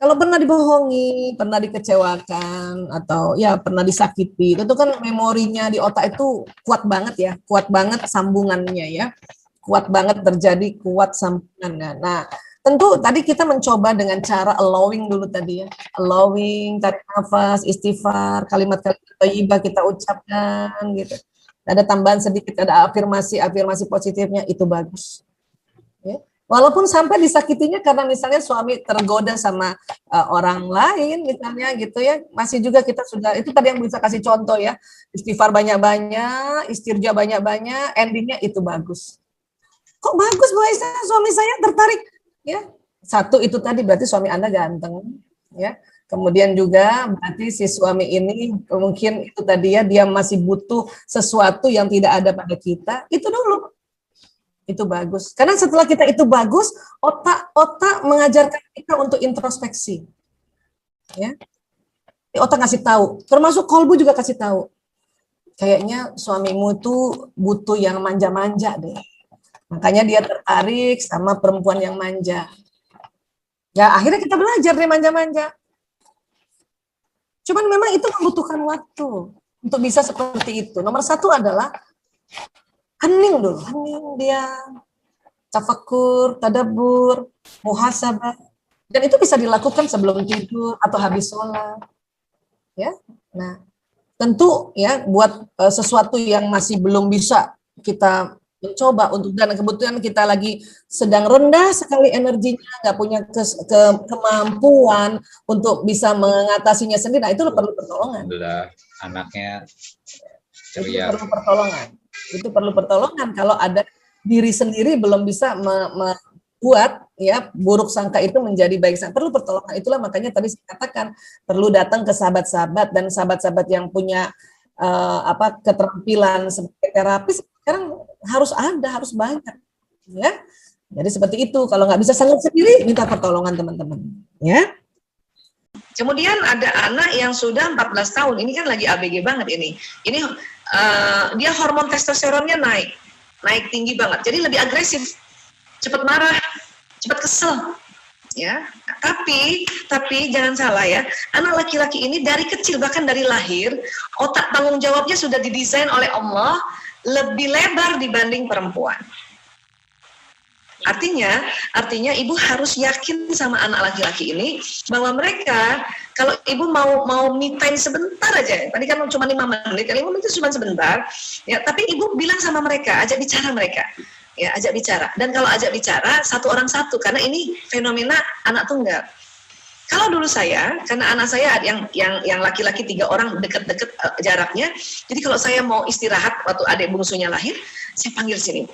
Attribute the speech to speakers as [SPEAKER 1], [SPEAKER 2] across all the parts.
[SPEAKER 1] Kalau pernah dibohongi, pernah dikecewakan, atau ya pernah disakiti, itu kan memorinya di otak itu kuat banget ya, kuat banget sambungannya ya, kuat banget terjadi, kuat sambungannya. Nah, tentu tadi kita mencoba dengan cara allowing dulu tadi ya, allowing, tarik nafas, istighfar, kalimat-kalimat thayyibah kita ucapkan gitu. Ada tambahan sedikit, ada afirmasi positifnya, itu bagus. Ya. Walaupun sampai disakitinya karena misalnya suami tergoda sama orang lain misalnya gitu ya, masih juga kita sudah, itu tadi yang bisa kasih contoh ya, istighfar banyak-banyak, istirja banyak-banyak, endingnya itu bagus. Kok bagus Bu Aisyah, suami saya tertarik ya? Satu itu tadi berarti suami Anda ganteng ya. Kemudian juga berarti si suami ini mungkin itu tadi ya, dia masih butuh sesuatu yang tidak ada pada kita, itu dulu. Itu bagus. Karena setelah kita itu bagus, otak mengajarkan kita untuk introspeksi. Ya. Otak ngasih tahu, termasuk kolbu juga kasih tahu. Kayaknya suamimu tuh butuh yang manja-manja deh. Makanya dia tertarik sama perempuan yang manja. Ya, akhirnya kita belajar deh manja-manja. Cuman memang itu membutuhkan waktu untuk bisa seperti itu. Nomor satu adalah hening dulu, hening dia, tafakur, tadabbur, muhasabah, dan itu bisa dilakukan sebelum tidur atau habis sholat, ya. Nah, tentu ya buat sesuatu yang masih belum bisa kita mencoba untuk, dan kebetulan kita lagi sedang rendah sekali energinya, nggak punya kemampuan untuk bisa mengatasinya sendiri, nah itu perlu pertolongan.
[SPEAKER 2] Anaknya
[SPEAKER 1] ceria. Itu perlu pertolongan kalau ada diri sendiri belum bisa membuat ya buruk sangka itu menjadi baik sangka, perlu pertolongan. Itulah makanya tadi saya katakan perlu datang ke sahabat-sahabat, dan sahabat-sahabat yang punya keterampilan sebagai terapis sekarang harus banyak ya. Jadi seperti itu, kalau nggak bisa sanggup sendiri minta pertolongan teman-teman ya.
[SPEAKER 3] Kemudian ada anak yang sudah 14 tahun, ini kan lagi ABG banget ini. Ini dia hormon testosteronnya naik tinggi banget. Jadi lebih agresif, cepat marah, cepat kesel. Ya, tapi jangan salah ya, anak laki-laki ini dari kecil, bahkan dari lahir, otak tanggung jawabnya sudah didesain oleh Allah lebih lebar dibanding perempuan. Artinya ibu harus yakin sama anak laki-laki ini bahwa mereka, kalau ibu mau me time sebentar aja, tadi kan cuma 5 menit, 5 menit itu cuma sebentar, ya, tapi ibu bilang sama mereka, ajak bicara mereka, ya, ajak bicara. Dan kalau ajak bicara satu orang satu, karena ini fenomena anak tunggal. Kalau dulu saya, karena anak saya yang laki-laki 3 orang deket-deket jaraknya, jadi kalau saya mau istirahat waktu adik bungsunya lahir, saya panggil sini.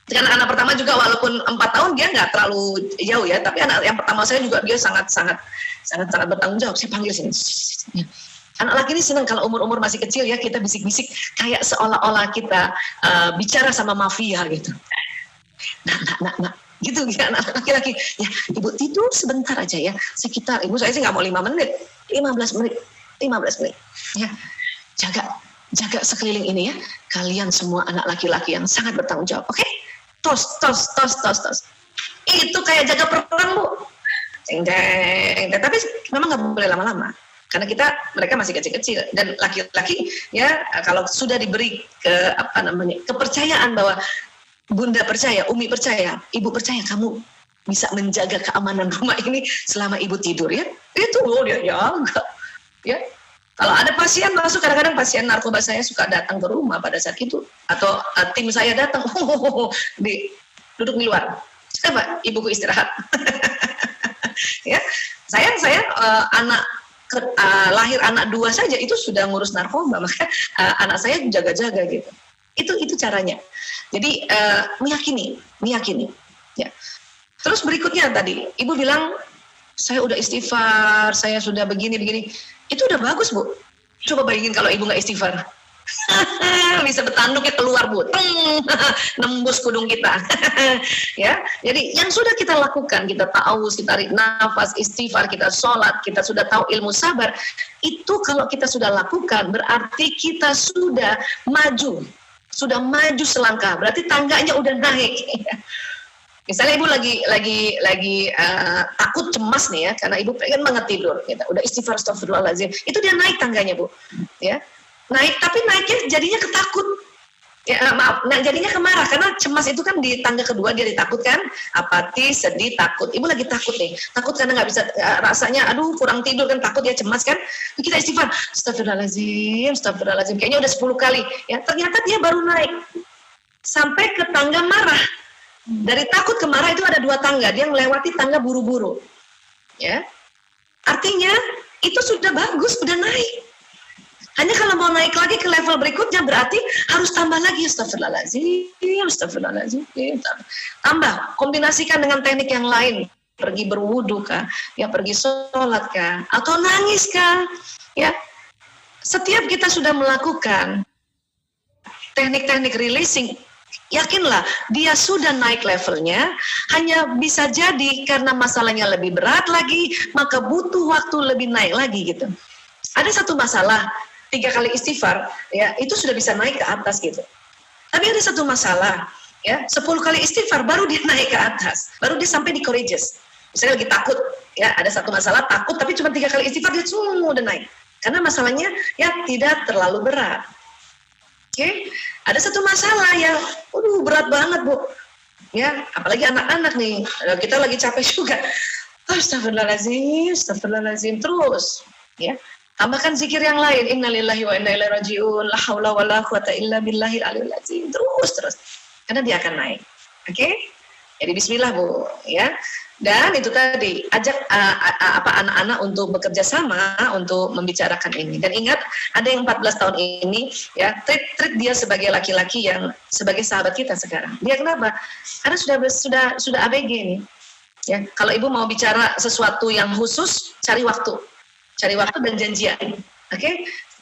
[SPEAKER 3] Karena anak pertama juga walaupun 4 tahun dia nggak terlalu jauh ya, tapi anak yang pertama saya juga dia sangat bertanggung jawab. Saya panggil sini. Anak laki ini senang kalau umur masih kecil ya, kita bisik-bisik kayak seolah-olah kita bicara sama mafia gitu. Nah, gitu ya anak laki-laki. Ya, ibu tidur sebentar aja ya, sekitar, ibu saya sih nggak mau 5 menit, 15 menit. Ya, jaga sekeliling ini ya. Kalian semua anak laki-laki yang sangat bertanggung jawab, oke? Tos. Itu kayak jaga perang, Bu. Deng. Tapi memang nggak boleh lama-lama. Karena mereka masih kecil-kecil, dan laki-laki ya kalau sudah diberi kepercayaan bahwa Bunda percaya, Umi percaya, Ibu percaya kamu bisa menjaga keamanan rumah ini selama Ibu tidur ya. Itu dia jaga. Ya. Kalau ada pasien masuk, kadang-kadang pasien narkoba saya suka datang ke rumah pada saat itu, atau tim saya datang, duduk di luar. Coba ibuku istirahat. Ya, saya lahir anak 2 saja itu sudah ngurus narkoba, maka anak saya jaga-jaga gitu. Itu caranya. Jadi meyakini. Ya. Terus berikutnya tadi, ibu bilang saya udah istighfar, saya sudah begini. Itu udah bagus, Bu. Coba bayangin kalau ibu nggak istighfar. Bisa betanduknya keluar, Bu. Nembus kudung kita. Ya. Jadi yang sudah kita lakukan, kita ta'awuz, kita tarik nafas, istighfar, kita sholat, kita sudah tahu ilmu sabar. Itu kalau kita sudah lakukan, berarti kita sudah maju selangkah. Berarti tangganya udah naik. Misalnya ibu lagi takut, cemas nih ya, karena ibu pengen banget tidur, gitu. Udah istighfar, astagfirullahaladzim, itu dia naik tangganya Bu, ya, naik, tapi naiknya jadinya ketakut, ya maaf, nah jadinya kemarah, karena cemas itu kan di tangga kedua dia ditakutkan, apati, sedih, takut. Ibu lagi takut nih, takut karena nggak bisa, rasanya, aduh kurang tidur kan, takut ya, cemas kan, kita istighfar, astagfirullahaladzim, astagfirullahaladzim, kayaknya udah 10 kali, ya ternyata dia baru naik sampai ke tangga marah. Dari takut ke marah itu ada 2 tangga, dia melewati tangga buru-buru, ya. Artinya itu sudah bagus, sudah naik. Hanya kalau mau naik lagi ke level berikutnya berarti harus tambah lagi, astagfirullahaladzim, tambah, kombinasikan dengan teknik yang lain, pergi berwudu kah, ya pergi sholat kah, atau nangis kah, ya. Setiap kita sudah melakukan teknik-teknik releasing, yakinlah dia sudah naik levelnya, hanya bisa jadi karena masalahnya lebih berat lagi, maka butuh waktu lebih naik lagi gitu. Ada satu masalah, 3 kali istighfar, ya itu sudah bisa naik ke atas gitu. Tapi ada satu masalah, ya 10 kali istighfar baru dia naik ke atas, baru dia sampai di courageous. Misalnya lagi takut, ya ada satu masalah takut, tapi cuma 3 kali istighfar dia udah naik. Karena masalahnya ya tidak terlalu berat. Oke, ada satu masalah yang, berat banget Bu, ya, apalagi anak-anak nih, kita lagi capek juga, astagfirullahaladzim, terus, ya, tambahkan zikir yang lain, innalillahi wa inna ilaihi raji'un, la haula wa la quwata illa billahil aliyil azim, terus, karena dia akan naik, oke? Jadi bismillah Bu, ya. Dan itu tadi, ajak anak-anak untuk bekerja sama untuk membicarakan ini. Dan ingat, ada yang 14 tahun ini, ya, treat dia sebagai laki-laki yang sebagai sahabat kita sekarang. Dia kenapa? Karena sudah ABG nih. Ya, kalau ibu mau bicara sesuatu yang khusus, cari waktu dan janjian. Oke?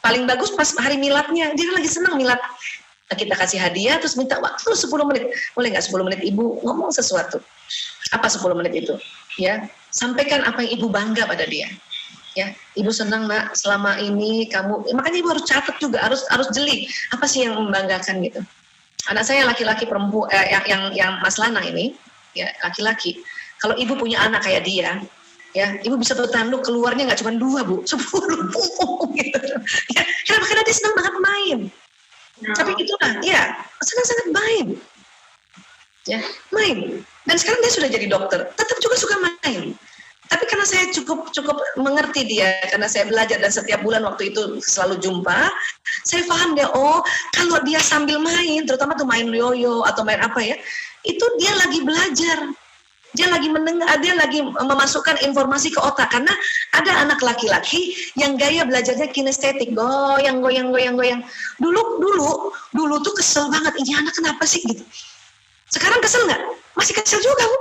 [SPEAKER 3] Paling bagus pas hari miladnya, dia lagi senang milad. Kita kasih hadiah terus minta waktu 10 menit. Boleh nggak 10 menit ibu ngomong sesuatu? Apa 10 menit itu? Ya, sampaikan apa yang ibu bangga pada dia. Ya, ibu senang Nak selama ini kamu, makanya ibu harus catat juga, harus jeli apa sih yang membanggakan gitu. Anak saya laki-laki perempuan, yang Mas Lana ini, ya laki-laki. Kalau ibu punya anak kayak dia, ya ibu bisa bertanduk keluarnya nggak cuma 2 Bu, 10 gitu. Ya, karena dia senang banget main. Tapi itulah, ya sangat main, ya main. Dan sekarang dia sudah jadi dokter, tetap juga suka main. Tapi karena saya cukup mengerti dia, karena saya belajar dan setiap bulan waktu itu selalu jumpa, saya paham dia. Oh, kalau dia sambil main, terutama tuh main yoyo atau main apa ya, itu dia lagi belajar. Dia lagi mendengar, dia lagi memasukkan informasi ke otak. Karena ada anak laki-laki yang gaya belajarnya kinestetik, goyang. Dulu tuh kesel banget, ini anak kenapa sih gitu. Sekarang kesel nggak? Masih kesel juga Bu.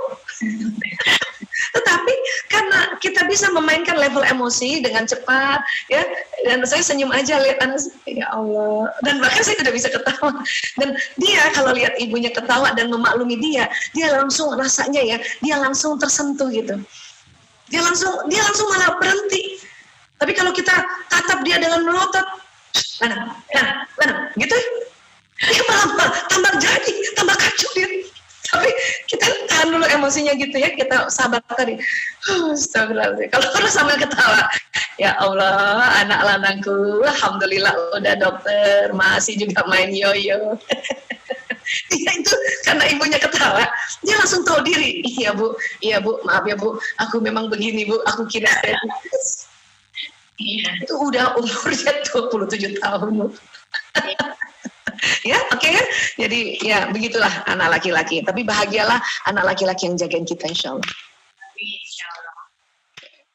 [SPEAKER 3] Tetapi karena kita bisa memainkan level emosi dengan cepat, ya, dan saya senyum aja lihat anak, ya Allah, dan bahkan saya tidak bisa ketawa. Dan dia kalau lihat ibunya ketawa dan memaklumi dia langsung rasanya ya, dia langsung tersentuh gitu. Dia langsung malah berhenti. Tapi kalau kita tatap dia dengan melotot, mana, gitu, dia malah tambah kacau dia. Tapi kita tahan dulu emosinya gitu ya, kita sabar tadi. Astagfirullahaladzim. Kalau terus sambil ketawa, ya Allah, anak lanangku, alhamdulillah udah dokter, masih juga main yoyo. Dia itu karena ibunya ketawa, dia langsung tahu diri. Iya bu, maaf ya Bu, aku memang begini Bu, aku kira iya, itu udah umurnya 27 tahun Bu. Ya, oke ya. Jadi ya begitulah anak laki-laki. Tapi bahagialah anak laki-laki yang jagain kita insya Allah.